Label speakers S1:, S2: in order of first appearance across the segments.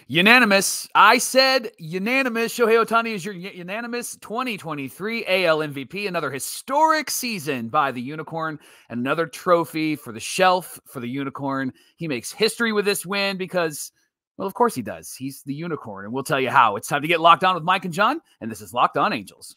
S1: Unanimous. I said unanimous. Shohei Ohtani is your unanimous 2023 AL MVP. Another historic season by the Unicorn and another trophy for the shelf for the Unicorn. He makes history with this win because, well, of course he does. He's the Unicorn, and we'll tell you how. It's time to get locked on with Mike and John, and this is Locked On Angels.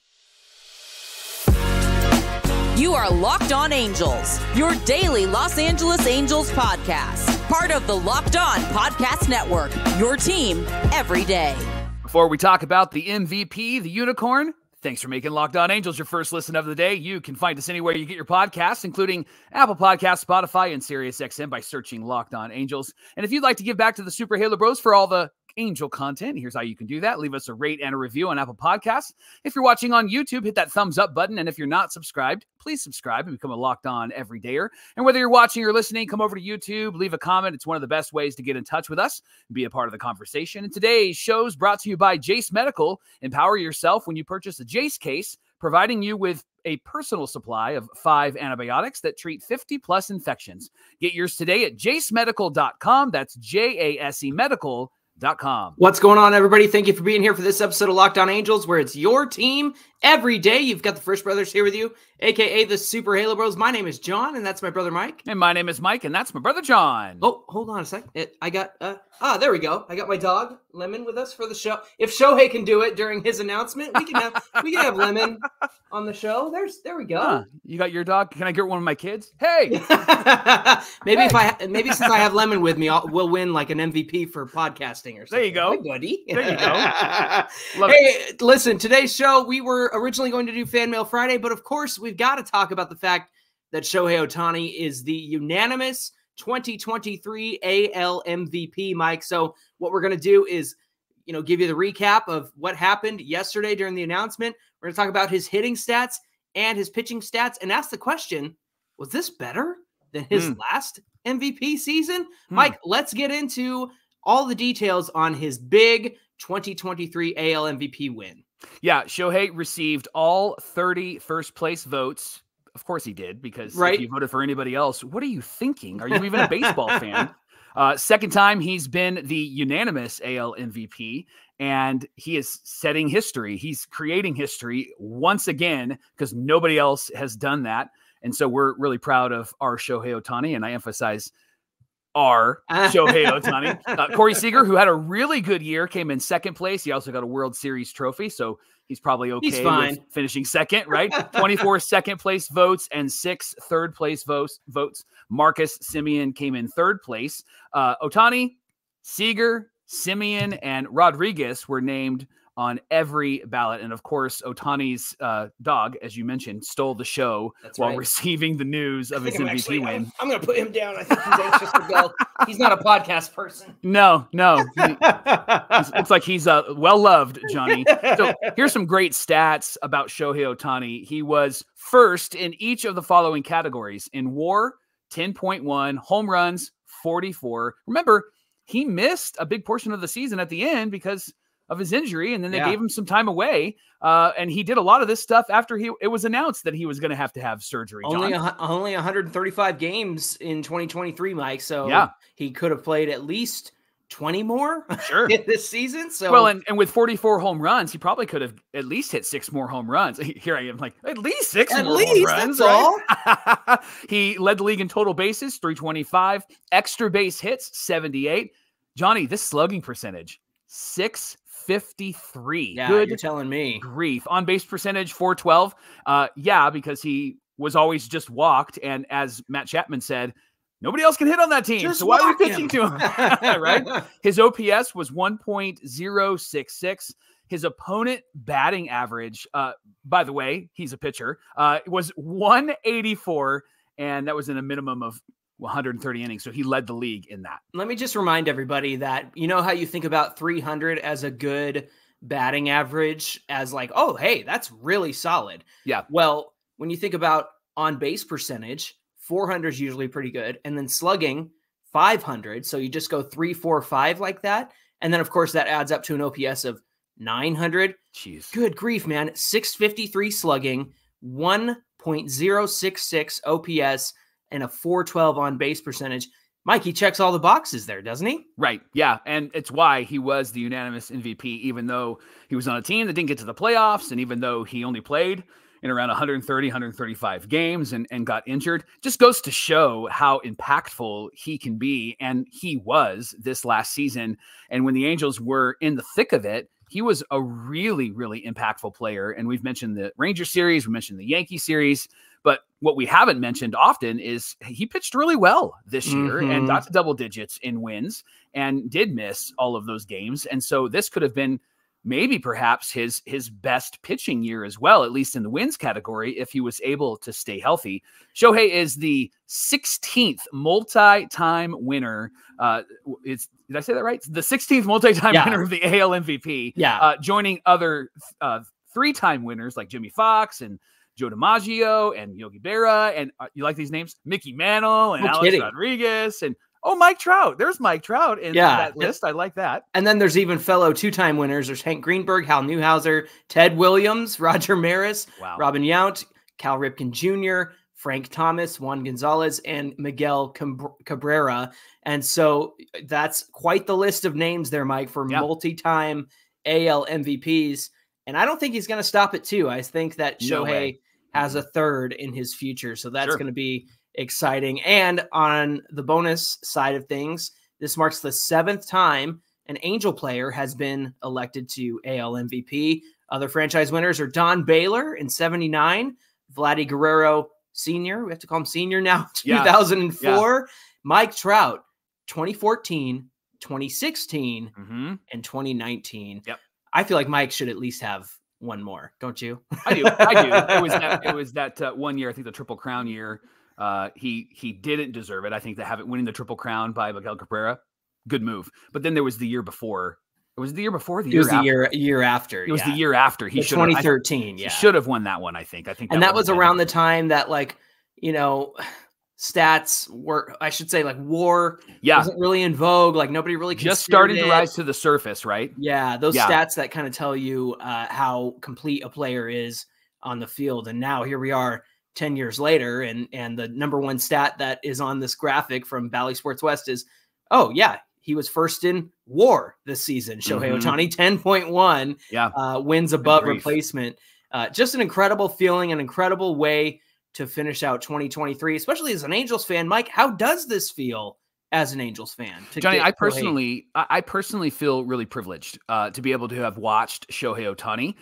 S2: You are Locked On Angels, your daily Los Angeles Angels podcast. Part of the Locked On Podcast Network, your team every day.
S1: Before we talk about the MVP, the Unicorn, thanks for making Locked On Angels your first listen of the day. You can find us anywhere you get your podcasts, including Apple Podcasts, Spotify, and SiriusXM by searching Locked On Angels. And if you'd like to give back to the Super Halo Bros for all the Angel content, here's how you can do that. Leave us a rate and a review on Apple Podcasts. If you're watching on YouTube, hit that thumbs up button. And if you're not subscribed, please subscribe and become a Locked On everydayer. And whether you're watching or listening, come over to YouTube, leave a comment. It's one of the best ways to get in touch with us and be a part of the conversation. And today's show is brought to you by Jace Medical. Empower yourself when you purchase a Jace case, providing you with a personal supply of 5 antibiotics that treat 50-plus infections. Get yours today at jacemedical.com. That's J-A-S-E medical.com.
S3: What's going on, everybody? Thank you for being here for this episode of Locked On Angels, where it's your team every day. You've got the Frisch Brothers here with you, a.k.a. the Super Halo Bros. My name is John, and that's my brother Mike.
S1: And my name is Mike, and that's my brother John.
S3: Oh, hold on a sec. I got, there we go. I got my dog, Lemon, with us for the show. If Shohei can do it during his announcement, we can have Lemon on the show. There we go.
S1: You got your dog? Can I get one of my kids? Hey!
S3: Maybe since I have Lemon with me, we'll win like an MVP for podcasting or something.
S1: There you go.
S3: Hey, buddy.
S1: There you go.
S3: Hey, listen, today's show, we were originally going to do Fan Mail Friday, but of course, we've got to talk about the fact that Shohei Ohtani is the unanimous 2023 AL MVP, Mike. So what we're going to do is, give you the recap of what happened yesterday during the announcement. We're going to talk about his hitting stats and his pitching stats and ask the question, was this better than his last MVP season? Mike, let's get into all the details on his big 2023 AL MVP win.
S1: Yeah, Shohei received all 30 first-place votes. Of course he did, because if you voted for anybody else, what are you thinking? Are you even a baseball fan? Second time he's been the unanimous AL MVP, and he is setting history. He's creating history once again because nobody else has done that. And so we're really proud of our Shohei Ohtani, and I emphasize our Shohei Ohtani. Corey Seager, who had a really good year, came in second place. He also got a World Series trophy, so he's probably okay with finishing second, right? 24 second-place votes and 6 third-place votes. Marcus Semien came in third place. Ohtani, Seager, Semien, and Rodriguez were named on every ballot. And of course, Ohtani's dog, as you mentioned, stole the show while receiving the news of his MVP win.
S3: I'm going to put him down. I think he's anxious to go. He's not a podcast person.
S1: No. It's like he's well-loved, Johnny. So here's some great stats about Shohei Ohtani. He was first in each of the following categories. In WAR, 10.1, home runs, 44. Remember, he missed a big portion of the season at the end because of his injury, and then they gave him some time away. And he did a lot of this stuff after it was announced that he was going to have surgery.
S3: Only 135 games in 2023, Mike. So he could have played at least 20 more this season. So
S1: well, and with 44 home runs, he probably could have at least hit 6 more home runs. Here I am, like at least 6 more home runs. That's all. He led the league in total bases, 325, extra base hits, 78. Johnny, this slugging percentage, 653.
S3: Yeah,
S1: good,
S3: you're telling me.
S1: Grief. On base percentage, 412. Because he was always just walked. And as Matt Chapman said, nobody else can hit on that team. So why are we pitching to him? Right? His OPS was 1.066. His opponent batting average, by the way, he's a pitcher, was 184. And that was in a minimum of 130 innings. So he led the league in that.
S3: Let me just remind everybody that, how you think about 300 as a good batting average as like, oh, hey, that's really solid.
S1: Yeah.
S3: Well, when you think about on base percentage, 400 is usually pretty good. And then slugging 500. So you just go 3, 4, 5 like that. And then of course that adds up to an OPS of 900.
S1: Jeez.
S3: Good grief, man. 653 slugging, 1.066 OPS, and a 412 on base percentage. Mike, he checks all the boxes there, doesn't he?
S1: Right. Yeah. And it's why he was the unanimous MVP, even though he was on a team that didn't get to the playoffs. And even though he only played in around 130, 135 games and got injured, just goes to show how impactful he can be. And he was this last season. And when the Angels were in the thick of it, he was a really, really impactful player. And we've mentioned the Ranger series, we mentioned the Yankee series, but what we haven't mentioned often is he pitched really well this year and got to double digits in wins and did miss all of those games. And so this could have been maybe perhaps his best pitching year as well, at least in the wins category, if he was able to stay healthy. Shohei is the 16th multi-time winner. Did I say that right? The 16th multi-time winner of the AL MVP.
S3: Yeah.
S1: Joining other 3-time winners like Jimmy Fox and Joe DiMaggio and Yogi Berra. And you like these names? Mickey Mantle and Alex Rodriguez and Mike Trout. There's Mike Trout in that list. I like that.
S3: And then there's even fellow 2-time winners. There's Hank Greenberg, Hal Newhouser, Ted Williams, Roger Maris, Robin Yount, Cal Ripken Jr., Frank Thomas, Juan Gonzalez, and Miguel Cabrera. And so that's quite the list of names there, Mike, for multi-time AL MVPs. And I don't think he's going to stop at 2. I think that Shohei has a 3rd in his future. So that's going to be exciting. And on the bonus side of things, this marks the 7th time an Angel player has been elected to AL MVP. Other franchise winners are Don Baylor in 79, Vladdy Guerrero Sr., we have to call him Senior now, 2004, Mike Trout, 2014, 2016, and 2019.
S1: Yep.
S3: I feel like Mike should at least have one more, don't you?
S1: I do. It was that 1 year, I think the Triple Crown year. He didn't deserve it. I think that winning the Triple Crown by Miguel Cabrera, good move. But then there was the year before. It was the year before.
S3: It was the year after.
S1: It was the year after. He should
S3: 2013.
S1: He should have won that one. I think.
S3: And that was around the time that, like, you know, stats were, I should say, like, WAR wasn't really in vogue. Like, nobody really
S1: just starting to rise to the surface, right?
S3: Yeah, those stats that kind of tell you how complete a player is on the field. And now here we are 10 years later, and the number one stat that is on this graphic from Bally Sports West is, he was first in WAR this season. Shohei Ohtani, 10.1 wins above replacement. Just an incredible feeling, an incredible way to finish out 2023, especially as an Angels fan. Mike, how does this feel as an Angels fan?
S1: Johnny, I personally feel really privileged to be able to have watched Shohei Ohtani.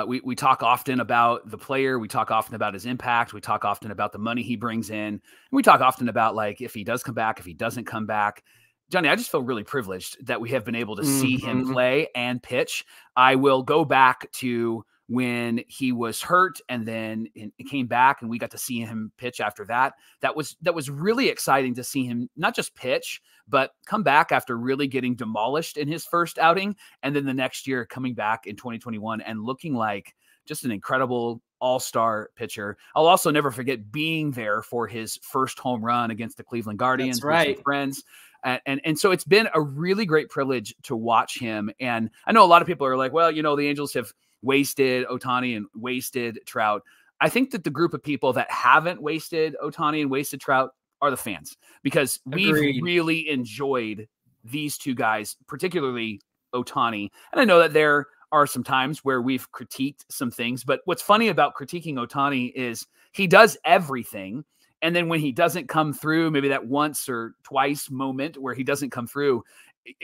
S1: We talk often about the player. We talk often about his impact. We talk often about the money he brings in. And we talk often about, like, if he does come back, if he doesn't come back. Johnny, I just feel really privileged that we have been able to see him play and pitch. I will go back to when he was hurt and then it came back and we got to see him pitch after that. That was really exciting to see him not just pitch, but come back after really getting demolished in his first outing. And then the next year coming back in 2021 and looking like just an incredible all-star pitcher. I'll also never forget being there for his first home run against the Cleveland Guardians with some friends. And so it's been a really great privilege to watch him. And I know a lot of people are like, well, you know, the Angels have wasted Ohtani and wasted Trout. I think that the group of people that haven't wasted Ohtani and wasted Trout are the fans, because we've really enjoyed these two guys, particularly Ohtani. And I know that there are some times where we've critiqued some things, but what's funny about critiquing Ohtani is he does everything. And then when he doesn't come through, maybe that once or twice moment where he doesn't come through,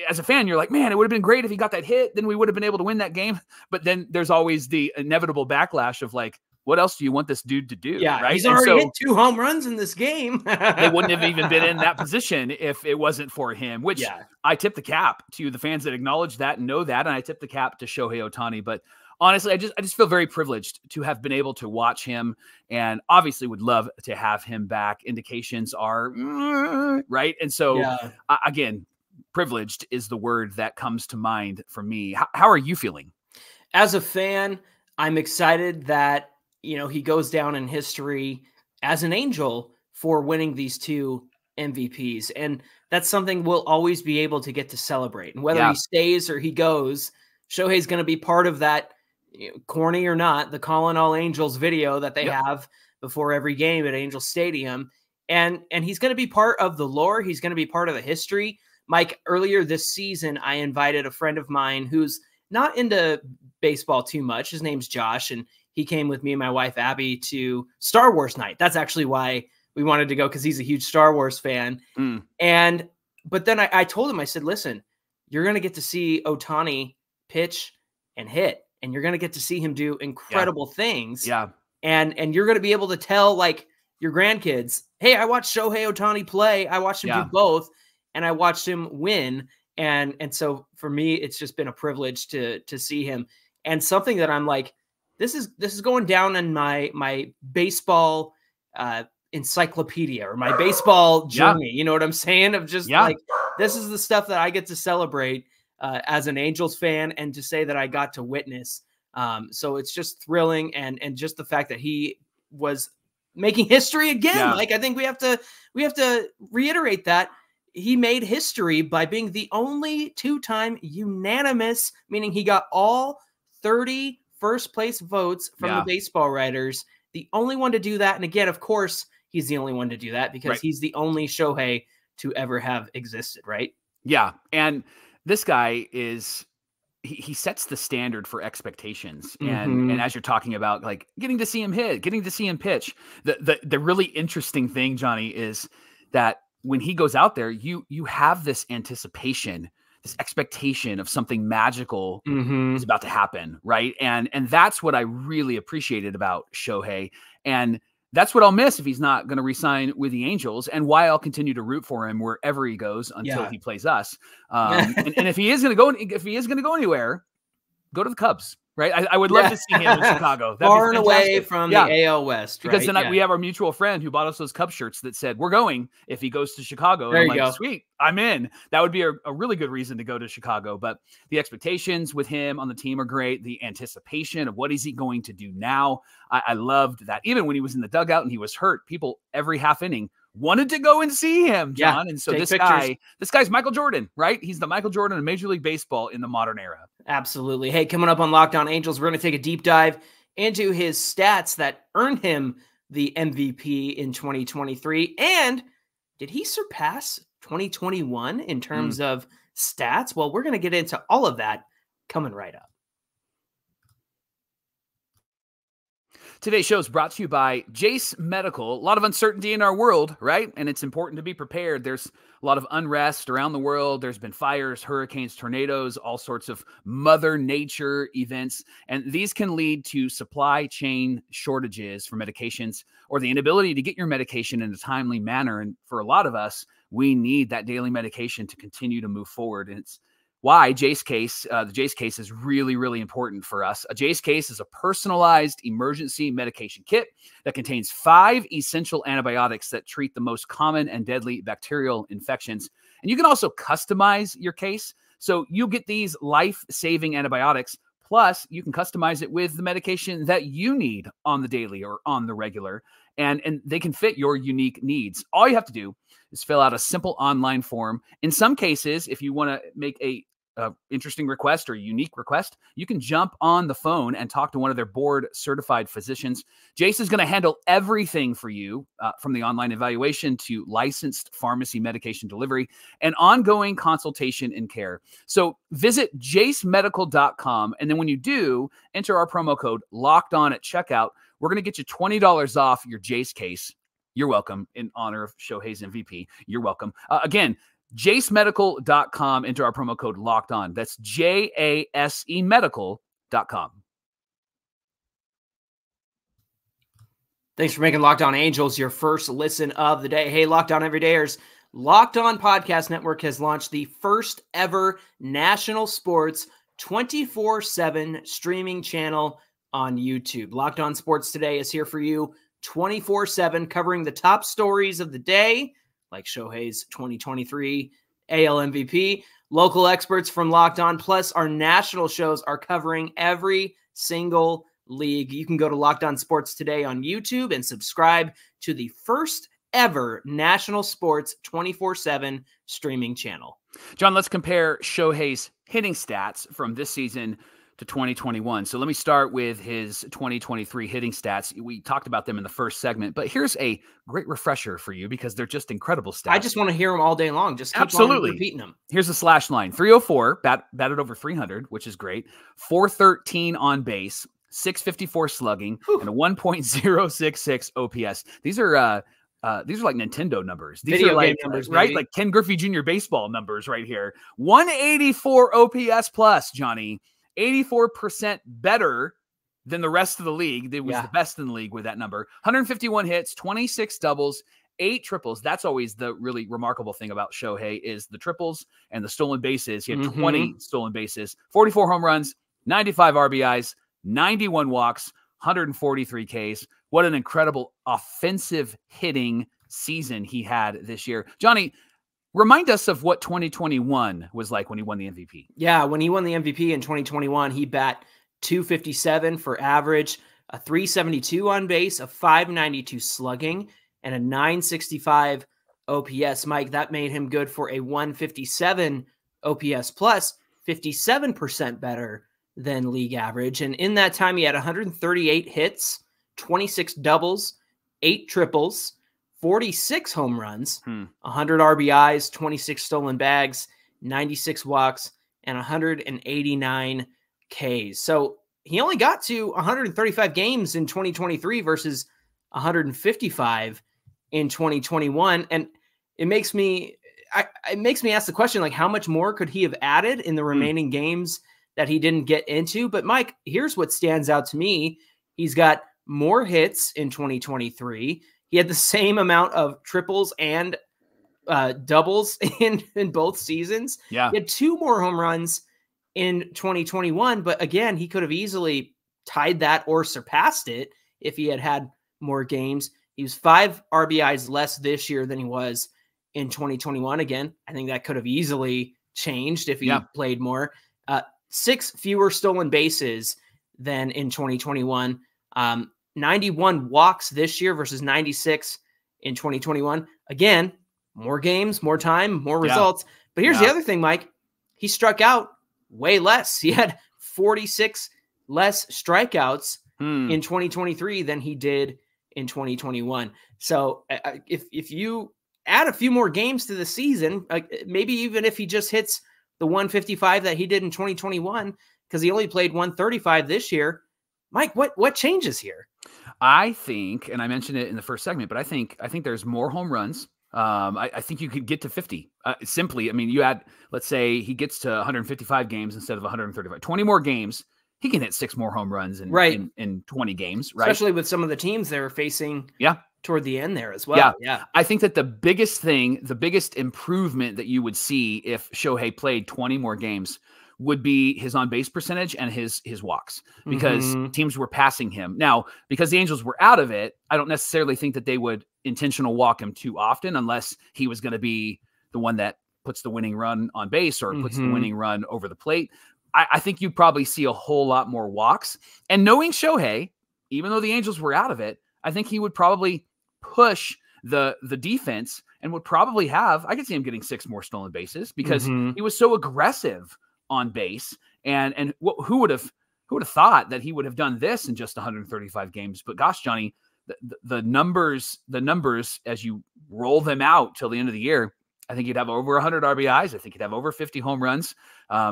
S1: as a fan, you're like, man, it would have been great if he got that hit. Then we would have been able to win that game. But then there's always the inevitable backlash of, like, what else do you want this dude to do?
S3: Yeah,
S1: right?
S3: He's already hit 2 home runs in this game.
S1: They wouldn't have even been in that position if it wasn't for him, which I tip the cap to the fans that acknowledge that and know that. And I tip the cap to Shohei Ohtani. But honestly, I just feel very privileged to have been able to watch him, and obviously would love to have him back. Indications are right. And so again, privileged is the word that comes to mind for me. How are you feeling?
S3: As a fan, I'm excited that, you know, he goes down in history as an Angel for winning these 2 MVPs. And that's something we'll always be able to get to celebrate. And whether he stays or he goes, Shohei's going to be part of that, corny or not, the Calling All Angels video that they have before every game at Angel Stadium. And he's going to be part of the lore. He's going to be part of the history. Mike, earlier this season, I invited a friend of mine who's not into baseball too much. His name's Josh, and he came with me and my wife, Abby, to Star Wars night. That's actually why we wanted to go, because he's a huge Star Wars fan. But then I told him, I said, listen, you're going to get to see Ohtani pitch and hit, and you're going to get to see him do incredible things.
S1: Yeah.
S3: And you're going to be able to tell, like, your grandkids, hey, I watched Shohei Ohtani play. I watched him do both, and I watched him win. And so for me, it's just been a privilege to see him. And something that I'm like, this is going down in my baseball encyclopedia, or my baseball journey. You know what I'm saying? Of just like, this is the stuff that I get to celebrate as an Angels fan, and to say that I got to witness. So it's just thrilling. And just the fact that he was making history again. Like, I think we have to reiterate that he made history by being the only two-time unanimous, meaning he got all 30 first place votes from the baseball writers. The only one to do that. And again, of course, he's the only one to do that, because he's the only Shohei to ever have existed, right?
S1: Yeah. And this guy is, he sets the standard for expectations. And as you're talking about, like, getting to see him hit, getting to see him pitch, the really interesting thing, Johnny, is that when he goes out there, you have this anticipation, this expectation of something magical is about to happen, right? And that's what I really appreciated about Shohei. And that's what I'll miss if he's not going to re-sign with the Angels, and why I'll continue to root for him wherever he goes until he plays us. And if he is going to go anywhere, go to the Cubs. Right. I would love to see him in Chicago.
S3: Far and away from the AL West.
S1: Because then we have our mutual friend who bought us those Cubs shirts that said, we're going if he goes to Chicago.
S3: There
S1: and I'm
S3: you
S1: like,
S3: go.
S1: Sweet, I'm in. That would be a really good reason to go to Chicago. But the expectations with him on the team are great. The anticipation of what is he going to do now. I loved that. Even when he was in the dugout and he was hurt, people every half inning wanted to go and see him, John. And so this guy's Michael Jordan, right? He's the Michael Jordan of Major League Baseball in the modern era.
S3: Absolutely. Hey, coming up on Locked On Angels, we're going to take a deep dive into his stats that earned him the MVP in 2023. And did he surpass 2021 in terms of stats? Well, we're going to get into all of that coming right up.
S1: Today's show is brought to you by Jace Medical. A lot of uncertainty in our world, right? And it's important to be prepared. There's a lot of unrest around the world. There's been fires, hurricanes, tornadoes, all sorts of Mother Nature events. And these can lead to supply chain shortages for medications, or the inability to get your medication in a timely manner. And for a lot of us, we need that daily medication to continue to move forward. And it's why Jace Case, the Jace Case is really, really important for us. A Jace Case is a personalized emergency medication kit that contains 5 essential antibiotics that treat the most common and deadly bacterial infections. And you can also customize your case. So you get these life-saving antibiotics, plus you can customize it with the medication that you need on the daily or on the regular. And they can fit your unique needs. All you have to do is fill out a simple online form. In some cases, if you want to make a interesting request or unique request, you can jump on the phone and talk to one of their board certified physicians. Jace is going to handle everything for you, from the online evaluation to licensed pharmacy medication delivery and ongoing consultation and care. So visit jacemedical.com. And then when you do, enter our promo code Locked On at checkout. We're going to get you $20 off your Jace Case. You're welcome, in honor of Shohei's MVP. You're welcome. Again, jacemedical.com, enter our promo code Locked On. That's JASE medical.com.
S3: Thanks for making Locked On Angels your first listen of the day. Hey, Locked On Everydayers, Locked On Podcast Network has launched the first ever national sports 24/7 streaming channel on YouTube. Locked On Sports Today is here for you 24/7, covering the top stories of the day, like Shohei's 2023 AL MVP. Local experts from Locked On, plus our national shows are covering every single league. You can go to Locked On Sports Today on YouTube and subscribe to the first ever national sports 24/7 streaming channel.
S1: John, let's compare Shohei's hitting stats from this season to 2021. So let me start with his 2023 hitting stats. We talked about them in the first segment, but here's a great refresher for you because they're just incredible stats.
S3: I just want to hear them all day long. Just keep on repeating them.
S1: Here's the slash line: 304, batted over 300, which is great. 413 on base, 654 slugging, and a 1.066 OPS. These are like Nintendo numbers. These
S3: Video
S1: are like
S3: game numbers,
S1: right?
S3: baby.
S1: Like Ken Griffey Jr. baseball numbers right here. 184 OPS plus, Johnny. 84% better than the rest of the league. It was the best in the league with that number. 151 hits, 26 doubles, 8 triples. That's always the really remarkable thing about Shohei is the triples and the stolen bases. He had 20 stolen bases, 44 home runs, 95 RBIs, 91 walks, 143 Ks. What an incredible offensive hitting season he had this year. Johnny, remind us of what 2021 was like when he won the MVP.
S3: Yeah, when he won the MVP in 2021, he bat 257 for average, a 372 on base, a 592 slugging, and a 965 OPS. Mike, that made him good for a 157 OPS plus, 57% better than league average. And in that time, he had 138 hits, 26 doubles, 8 triples, 46 home runs, 100 RBIs, 26 stolen bags, 96 walks, and 189 Ks. So he only got to 135 games in 2023 versus 155 in 2021. And it makes me ask the question, like, how much more could he have added in the remaining games that he didn't get into? But Mike, here's what stands out to me. He's got more hits in 2023. He had the same amount of triples and doubles in both seasons.
S1: Yeah.
S3: He had 2 more home runs in 2021, but again, he could have easily tied that or surpassed it if he had had more games. He was 5 RBIs less this year than he was in 2021. Again, I think that could have easily changed if he played more. 6 fewer stolen bases than in 2021. 91 walks this year versus 96 in 2021. Again, more games, more time, more results. But here's the other thing, Mike. He struck out way less. He had 46 less strikeouts in 2023 than he did in 2021. So if you add a few more games to the season, maybe even if he just hits the 155 that he did in 2021, because he only played 135 this year, Mike, what changes here?
S1: I think, and I mentioned it in the first segment, but I think there's more home runs. I think you could get to 50 simply. I mean, you add, let's say he gets to 155 games instead of 135, 20 more games. He can hit 6 more home runs in 20 games, right?
S3: Especially with some of the teams they're facing toward the end there as well. Yeah.
S1: I think that the biggest improvement that you would see if Shohei played 20 more games would be his on-base percentage and his walks, because teams were passing him. Now, because the Angels were out of it, I don't necessarily think that they would intentional walk him too often unless he was going to be the one that puts the winning run on base or puts the winning run over the plate. I think you'd probably see a whole lot more walks. And knowing Shohei, even though the Angels were out of it, I think he would probably push the defense and would probably have, I could see him getting 6 more stolen bases because he was so aggressive on base. And who would have thought that he would have done this in just 135 games? But gosh, Johnny, the numbers as you roll them out till the end of the year, I think he'd have over 100 RBIs. I think he'd have over 50 home runs.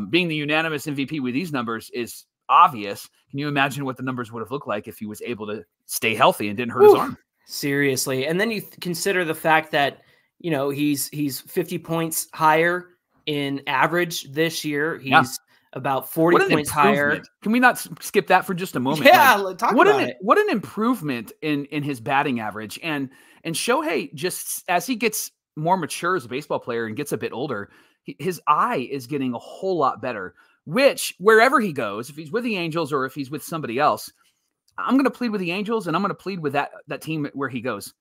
S1: Being the unanimous MVP with these numbers is obvious. Can you imagine what the numbers would have looked like if he was able to stay healthy and didn't hurt his arm?
S3: Seriously. And then you consider the fact that, he's 50 points higher in average this year. He's about 40 points higher.
S1: Can we not skip that for just a moment?
S3: Yeah, talk about it.
S1: What an improvement in his batting average. And Shohei, just as he gets more mature as a baseball player and gets a bit older, his eye is getting a whole lot better, which wherever he goes, if he's with the Angels or if he's with somebody else, I'm going to plead with the Angels and I'm going to plead with that team where he goes.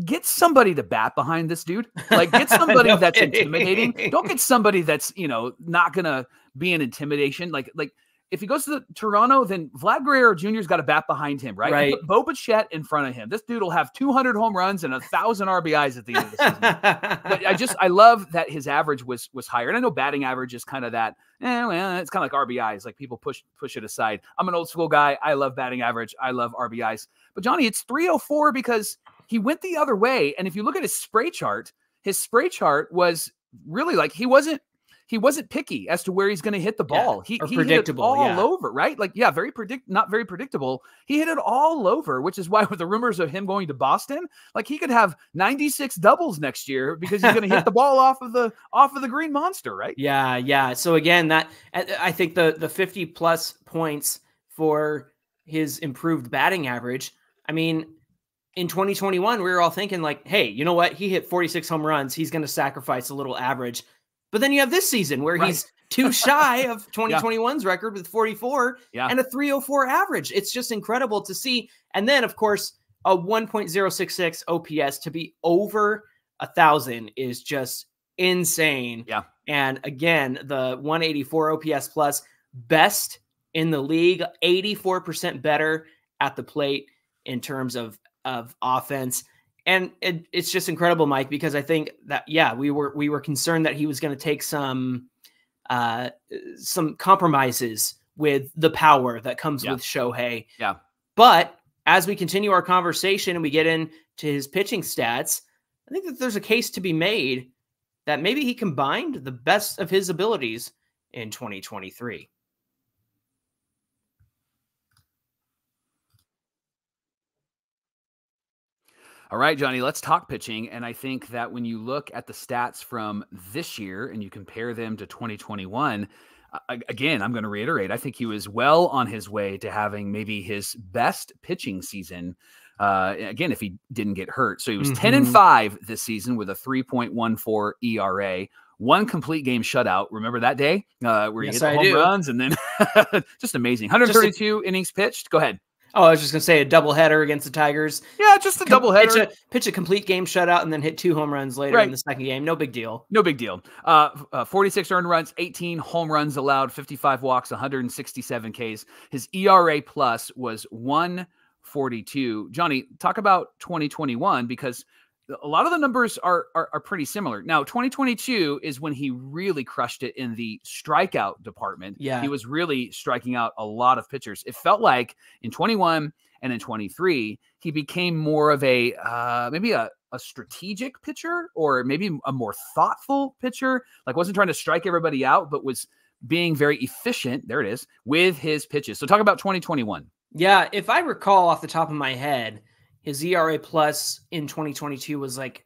S1: Get somebody to bat behind this dude. Like, get somebody that's intimidating. Don't get somebody that's, not going to be an intimidation. Like if he goes to Toronto, then Vlad Guerrero Jr.'s got a bat behind him, right?
S3: Right.
S1: Put Bo Bichette in front of him. This dude will have 200 home runs and 1,000 RBIs at the end of the season. But I love that his average was higher. And I know batting average is kind of that, well, it's kind of like RBIs. Like people push it aside. I'm an old school guy. I love batting average. I love RBIs. But Johnny, it's 304 because he went the other way. And if you look at his spray chart was really like he wasn't picky as to where he's going to hit the ball. He hit it all over, right? Like, not very predictable. He hit it all over, which is why with the rumors of him going to Boston, like he could have 96 doubles next year because he's going to hit the ball off of the green monster, right?
S3: Yeah. So again, that I think the 50 plus points for his improved batting average. I mean, in 2021, we were all thinking like, hey, you know what? He hit 46 home runs. He's going to sacrifice a little average. But then you have this season where he's too shy of 2021's record with 44 and a 304 average. It's just incredible to see. And then, of course, a 1.066 OPS to be over 1,000 is just insane. Yeah. And again, the 184 OPS plus, best in the league, 84% better at the plate in terms of offense. And it's just incredible, Mike, because I think that, we were concerned that he was going to take some compromises with the power that comes with Shohei. Yeah. But as we continue our conversation and we get into his pitching stats, I think that there's a case to be made that maybe he combined the best of his abilities in 2023.
S1: All right, Johnny, let's talk pitching. And I think that when you look at the stats from this year and you compare them to 2021, again, I'm going to reiterate, I think he was well on his way to having maybe his best pitching season. Again, if he didn't get hurt. So he was 10-5 this season with a 3.14 ERA, one complete game shutout. Remember that day where he hit the home runs and then just amazing. 132 innings pitched. Go ahead.
S3: Oh, I was just going to say a doubleheader against the Tigers.
S1: Yeah, just a doubleheader.
S3: Pitch a complete game shutout and then hit 2 home runs later in the second game. No big deal.
S1: 46 earned runs, 18 home runs allowed, 55 walks, 167 Ks. His ERA plus was 1.42. Johnny, talk about 2021 because a lot of the numbers are pretty similar. Now, 2022 is when he really crushed it in the strikeout department. Yeah. He was really striking out a lot of pitchers. It felt like in 21 and in 23, he became more of a maybe a strategic pitcher or maybe a more thoughtful pitcher. Like wasn't trying to strike everybody out, but was being very efficient. There it is with his pitches. So talk about 2021.
S3: Yeah. If I recall off the top of my head, his ERA plus in 2022 was like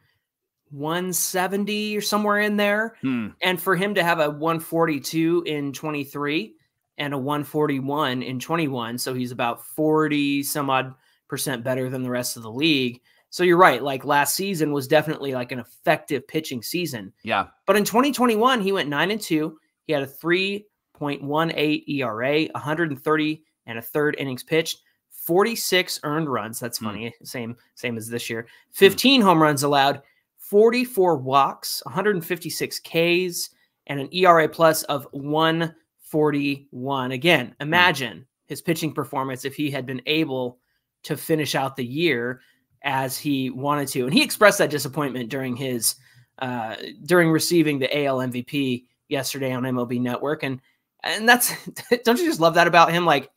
S3: 170 or somewhere in there. And for him to have a 142 in 23 and a 141 in 21, so he's about 40 some odd % better than the rest of the league. So you're right. Like last season was definitely like an effective pitching season. Yeah. But in 2021, he went 9-2. He had a 3.18 ERA, 130 and a third innings pitched. 46 earned runs. That's funny. Same as this year. 15 home runs allowed, 44 walks, 156 Ks, and an ERA plus of 1.41. Again, imagine his pitching performance if he had been able to finish out the year as he wanted to. And he expressed that disappointment during his during receiving the AL MVP yesterday on MLB Network. And that's don't you just love that about him? Like,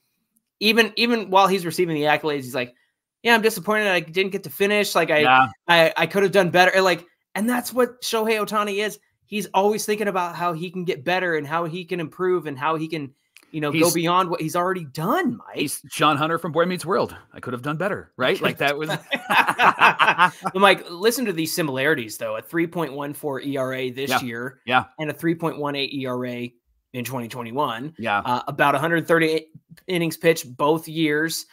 S3: Even while he's receiving the accolades, he's like, yeah, I'm disappointed I didn't get to finish. Like I could have done better. Like, and that's what Shohei Ohtani is. He's always thinking about how he can get better and how he can improve and how he can, go beyond what he's already done, Mike.
S1: He's Sean Hunter from Boy Meets World. I could have done better, right? Like that was.
S3: But Mike, listen to these similarities though. A 3.14 ERA this year, and a 3.18 ERA in 2021. About 130 innings pitched both years.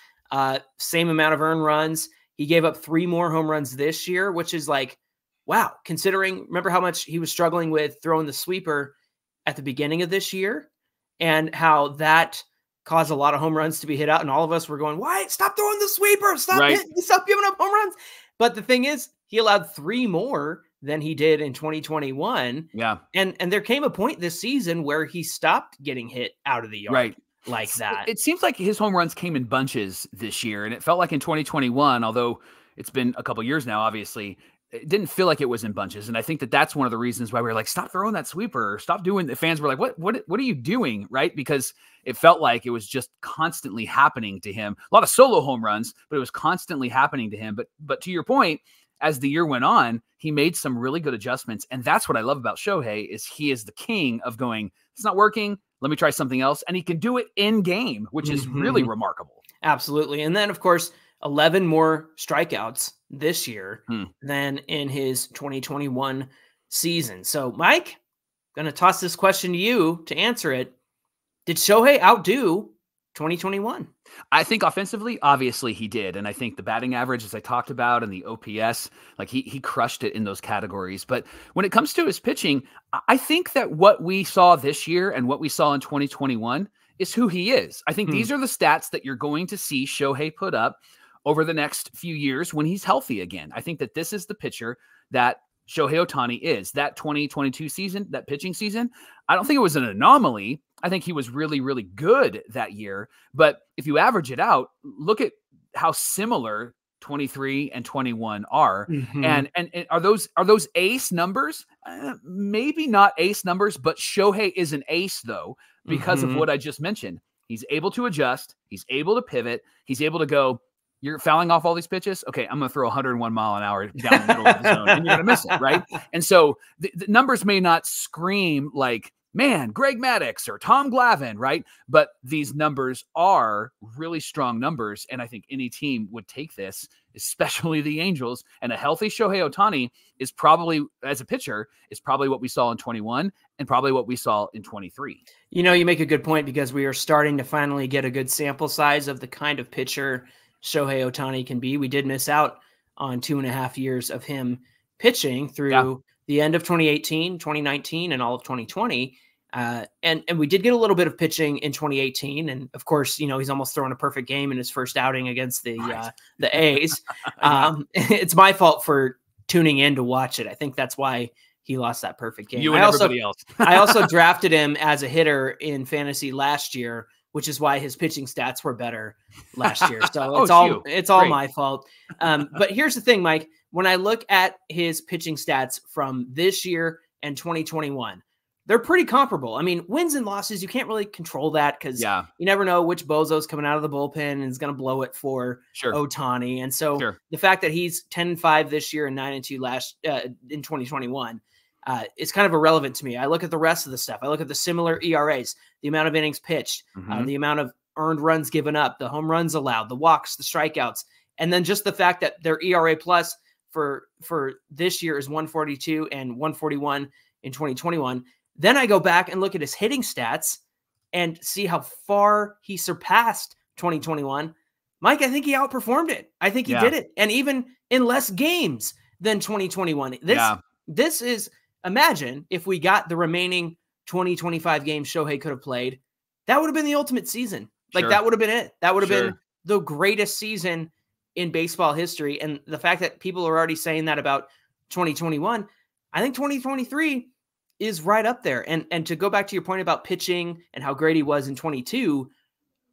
S3: Same amount of earned runs. He gave up 3 more home runs this year, which is like, wow, remember how much he was struggling with throwing the sweeper at the beginning of this year and how that caused a lot of home runs to be hit out. And all of us were going, why? Stop throwing the sweeper. Stop giving up home runs. But the thing is, he allowed 3 more than he did in 2021. Yeah. And there came a point this season where he stopped getting hit out of the yard. Right. like that.
S1: It seems like his home runs came in bunches this year, and it felt like in 2021, although it's been a couple years now, obviously, it didn't feel like it was in bunches. And I think that that's one of the reasons why we were like, stop throwing that sweeper, or stop doing. The fans were like, what are you doing? Right. Because it felt like it was just constantly happening to him. A lot of solo home runs, but it was constantly happening to him. But to your point, as the year went on, he made some really good adjustments. And that's what I love about Shohei is he is the king of going, it's not working. Let me try something else. And he can do it in game, which is really remarkable.
S3: Absolutely. And then, of course, 11 more strikeouts this year than in his 2021 season. So, Mike, going to toss this question to you to answer it. Did Shohei outdo 2021?
S1: I think offensively, obviously he did. And I think the batting average, as I talked about, and the OPS, like he crushed it in those categories. But when it comes to his pitching, I think that what we saw this year and what we saw in 2021 is who he is. I think these are the stats that you're going to see Shohei put up over the next few years when he's healthy again. I think that this is the pitcher that Shohei Ohtani is. That 2022 season, that pitching season, I don't think it was an anomaly. I think he was really, really good that year. But if you average it out, look at how similar 23 and 21 are. And are those ace numbers? Maybe not ace numbers, but Shohei is an ace though, because of what I just mentioned. He's able to adjust. He's able to pivot. He's able to go, you're fouling off all these pitches. Okay, I'm going to throw 101 mile an hour down the middle of the zone, and you're going to miss it, right? And so the numbers may not scream like, man, Greg Maddux or Tom Glavine, right? But these numbers are really strong numbers, and I think any team would take this, especially the Angels. And a healthy Shohei Ohtani is probably, as a pitcher, is probably what we saw in 21 and probably what we saw in 23.
S3: You know, you make a good point because we are starting to finally get a good sample size of the kind of pitcher Shohei Ohtani can be. We did miss out on 2.5 years of him pitching through the end of 2018, 2019, and all of 2020. And we did get a little bit of pitching in 2018. And of course, you know, he's almost thrown a perfect game in his first outing against the A's. It's my fault for tuning in to watch it. I think that's why he lost that perfect game.
S1: You and everybody else.
S3: I also drafted him as a hitter in fantasy last year, which is why his pitching stats were better last year. So it's all my fault. But here's the thing, Mike, when I look at his pitching stats from this year and 2021, they're pretty comparable. I mean, wins and losses, you can't really control that because you never know which bozo's coming out of the bullpen and is going to blow it for Ohtani. And so the fact that he's 10-5 this year and 9-2 last in 2021, it's kind of irrelevant to me. I look at the rest of the stuff. I look at the similar ERAs, the amount of innings pitched, the amount of earned runs given up, the home runs allowed, the walks, the strikeouts, and then just the fact that their ERA plus for this year is 142 and 141 in 2021. Then I go back and look at his hitting stats and see how far he surpassed 2021. Mike, I think he outperformed it. I think he did it. And even in less games than 2021. This is, imagine if we got the remaining 20-25 games Shohei could have played, that would have been the ultimate season. Like that would have been it. That would have been the greatest season in baseball history. And the fact that people are already saying that about 2021, I think 2023 is right up there. And to go back to your point about pitching and how great he was in 22,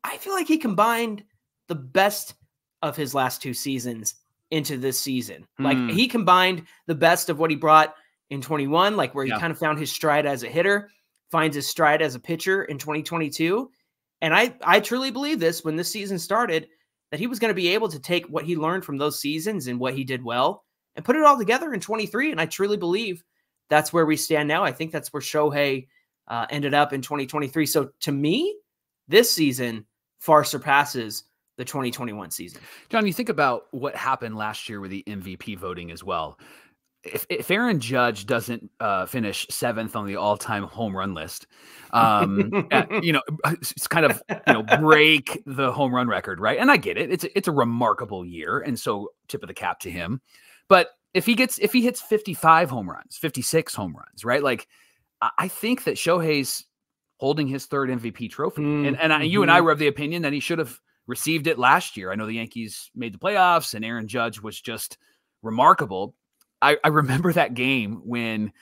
S3: I feel like he combined the best of his last two seasons into this season. Like he combined the best of what he brought in 21, like where he kind of found his stride as a hitter, finds his stride as a pitcher in 2022. And I truly believe this when this season started, that he was going to be able to take what he learned from those seasons and what he did well and put it all together in 23. And I truly believe that's where we stand now. I think that's where Shohei ended up in 2023. So to me, this season far surpasses the 2021 season.
S1: John, you think about what happened last year with the MVP voting as well. If Aaron Judge doesn't finish 7th on the all-time home run list, it's kind of, break the home run record, right? And I get it. It's a remarkable year. And so tip of the cap to him. But if he hits 55 home runs, 56 home runs, right? Like, I think that Shohei's holding his 3rd MVP trophy. You and I were of the opinion that he should have received it last year. I know the Yankees made the playoffs and Aaron Judge was just remarkable. I remember that game when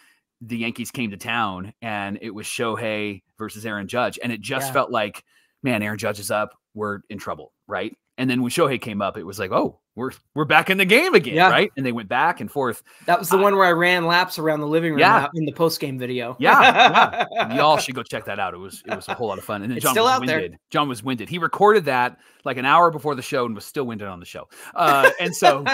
S1: the Yankees came to town and it was Shohei versus Aaron Judge. And it just felt like man, Aaron Judge is up. We're in trouble, right? And then when Shohei came up, it was like, oh, we're back in the game again, right? And they went back and forth.
S3: That was the one where I ran laps around the living room in the post-game video.
S1: Yeah. Y'all should go check that out. It was a whole lot of fun. And then
S3: John was winded.
S1: John was winded. He recorded that like an hour before the show and was still winded on the show. And so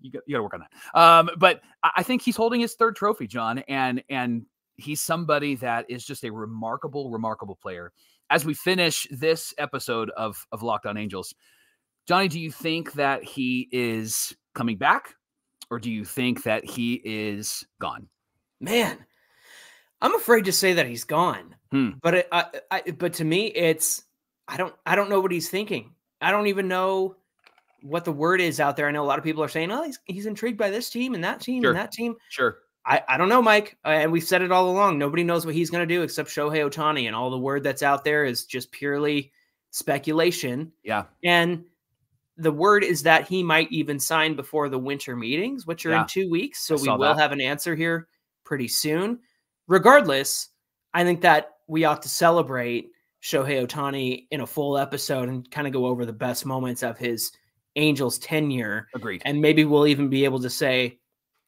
S1: you got to work on that. But I think he's holding his third trophy, John, and he's somebody that is just a remarkable, remarkable player. As we finish this episode of Locked On Angels, Johnny, do you think that he is coming back, or do you think that he is gone?
S3: Man, I'm afraid to say that he's gone. But but to me, it's I don't know what he's thinking. I don't even know what the word is out there. I know a lot of people are saying, "Oh, he's intrigued by this team and that team and that team."
S1: Sure.
S3: I don't know, Mike. And we've said it all along. Nobody knows what he's going to do except Shohei Ohtani, and all the word that's out there is just purely speculation.
S1: Yeah.
S3: And the word is that he might even sign before the winter meetings, which are in 2 weeks. So we will have an answer here pretty soon. Regardless, I think that we ought to celebrate Shohei Ohtani in a full episode and kind of go over the best moments of his Angels tenure.
S1: Agreed.
S3: And maybe we'll even be able to say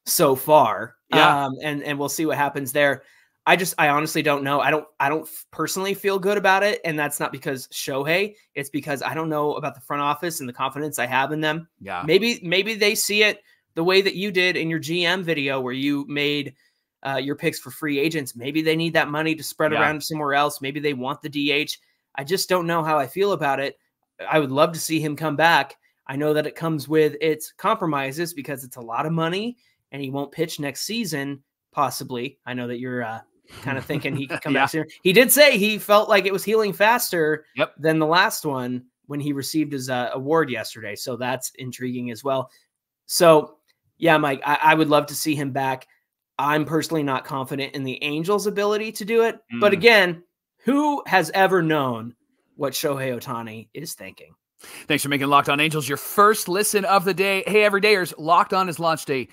S3: so far.
S1: Yeah.
S3: And we'll see what happens there. I honestly don't know. I don't personally feel good about it. And that's not because Shohei, it's because I don't know about the front office and the confidence I have in them.
S1: Yeah.
S3: Maybe they see it the way that you did in your GM video where you made your picks for free agents. Maybe they need that money to spread around somewhere else. Maybe they want the DH. I just don't know how I feel about it. I would love to see him come back. I know that it comes with its compromises because it's a lot of money and he won't pitch next season, possibly. I know that you're kind of thinking he could come back soon. He did say he felt like it was healing faster than the last one when he received his award yesterday. So that's intriguing as well. So, yeah, Mike, I would love to see him back. I'm personally not confident in the Angels' ability to do it. But again, who has ever known what Shohei Ohtani is thinking?
S1: Thanks for making Locked On Angels your first listen of the day. Hey, everydayers, Locked On has launched a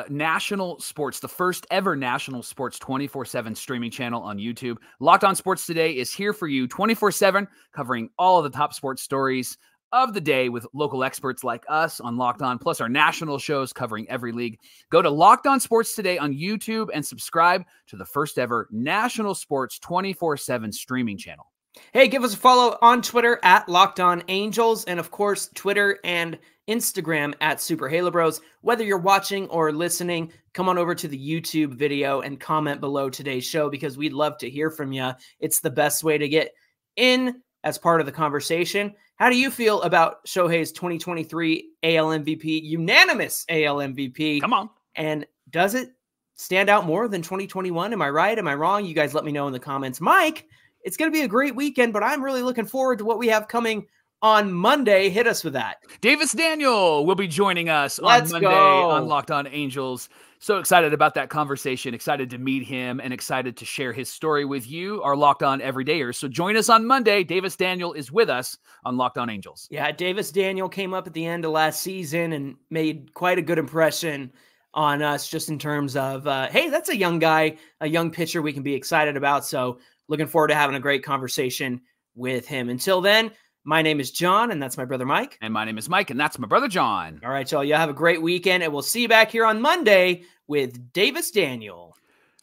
S1: national sports, the first ever national sports 24/7 streaming channel on YouTube. Locked On Sports Today is here for you 24/7, covering all of the top sports stories of the day with local experts like us on Locked On, plus our national shows covering every league. Go to Locked On Sports Today on YouTube and subscribe to the first ever national sports 24/7 streaming channel.
S3: Hey, give us a follow on Twitter at Locked On Angels, and of course, Twitter and Instagram at Super Halo Bros. Whether you're watching or listening, come on over to the YouTube video and comment below today's show because we'd love to hear from you. It's the best way to get in as part of the conversation. How do you feel about Shohei's 2023 AL MVP, unanimous AL MVP?
S1: Come on.
S3: And does it stand out more than 2021? Am I right? Am I wrong? You guys let me know in the comments. Mike, it's going to be a great weekend, but I'm really looking forward to what we have coming on Monday. Hit us with that.
S1: Davis Daniel will be joining us on Monday on Locked On Angels. So excited about that conversation, excited to meet him, and excited to share his story with you, our Locked On Everydayers. So join us on Monday. Davis Daniel is with us on Locked On Angels.
S3: Yeah, Davis Daniel came up at the end of last season and made quite a good impression on us just in terms of, hey, that's a young guy, a young pitcher we can be excited about. So looking forward to having a great conversation with him. Until then, my name is John, and that's my brother Mike.
S1: And my name is Mike, and that's my brother John.
S3: All right, y'all. You have a great weekend, and we'll see you back here on Monday with Davis Daniel.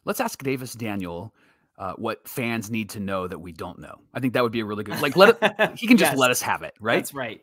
S1: Let's ask Davis Daniel what fans need to know that we don't know. I think that would be a really good, he can just let us have it, right?
S3: That's right.